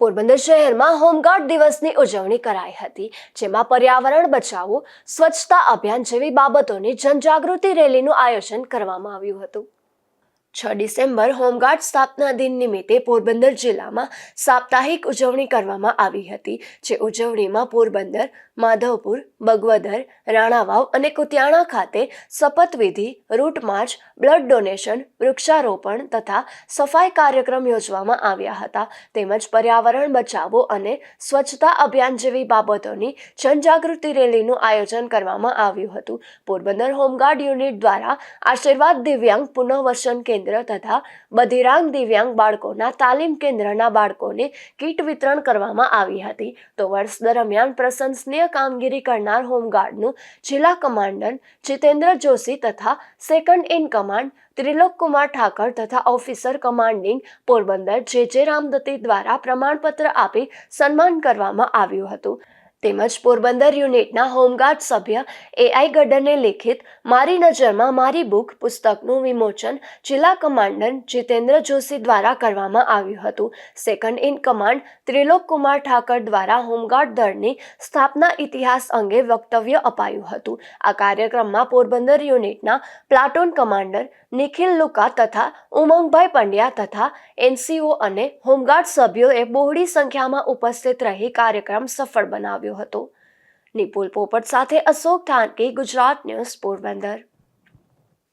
પોરબંદર શહેરમાં હોમગાર્ડ દિવસની ઉજવણી કરાઈ હતી, જેમાં પર્યાવરણ બચાવો, સ્વચ્છતા અભિયાન જેવી બાબતોની જનજાગૃતિ રેલીનું આયોજન કરવામાં આવ્યું હતું। 6 ડિસેમ્બર હોમગાર્ડ સ્થાપના દિન નિમિત્તે પોરબંદર જિલ્લામાં સાપ્તાહિક ઉજવણી કરવામાં આવી હતી, જે ઉજવણીમાં પોરબંદર, માધવપુર, બગવદર, રાણાવાવ અને કુતિયાણા ખાતે શપથવિધિ, રૂટ માર્ચ, બ્લડ ડોનેશન, વૃક્ષારોપણ તથા સફાઈ કાર્યક્રમ યોજવામાં આવ્યા હતા। તેમજ પર્યાવરણ બચાવો અને સ્વચ્છતા અભિયાન જેવી બાબતોની જનજાગૃતિ રેલીનું આયોજન કરવામાં આવ્યું હતું। પોરબંદર હોમગાર્ડ યુનિટ દ્વારા આશીર્વાદ દિવ્યાંગ પુનઃવસન કેન્દ્ર તથા બધિરાંગ દિવ્યાંગ બાળકોના તાલીમ કેન્દ્રના બાળકોને કીટ વિતરણ કરવામાં આવી હતી। તો વર્ષ દરમિયાન પ્રશંસનીય કામગીરી કરનાર હોમગાર્ડનું જિલ્લા કમાન્ડન્ટ જીતેન્દ્ર જોશી તથા second in command Trilok Kumar Thakar તથા ઓફિસર કમાન્ડિંગ પોરબંદર જે રામદત્તી દ્વારા પ્રમાણપત્ર આપી સન્માન કરવામાં આવ્યું હતું। તેમજ પોરબંદર યુનિટના હોમગાર્ડ સભ્ય એઆઈ ગડ્ડરને લિખિત મારી નજરમાં મારી બુક પુસ્તકનું વિમોચન જિલ્લા કમાન્ડન્ટ જીતેન્દ્ર જોશી દ્વારા કરવામાં આવ્યું હતું। Second in command Trilok Kumar Thakar દ્વારા હોમગાર્ડ દળની સ્થાપના ઇતિહાસ અંગે વક્તવ્ય અપાયું હતું। આ કાર્યક્રમમાં પોરબંદર યુનિટના પ્લાટૂન કમાન્ડર નિખિલ લુકા તથા ઉમંગભાઈ પંડ્યા તથા એનસીઓ અને હોમગાર્ડ સભ્યોએ બહોળી સંખ્યામાં ઉપસ્થિત રહી કાર્યક્રમ સફળ બનાવ્યો હતો। નિપુલ પોપટ સાથે અશોક ઠાણકી, ગુજરાત ન્યૂઝ, પોરબંદર।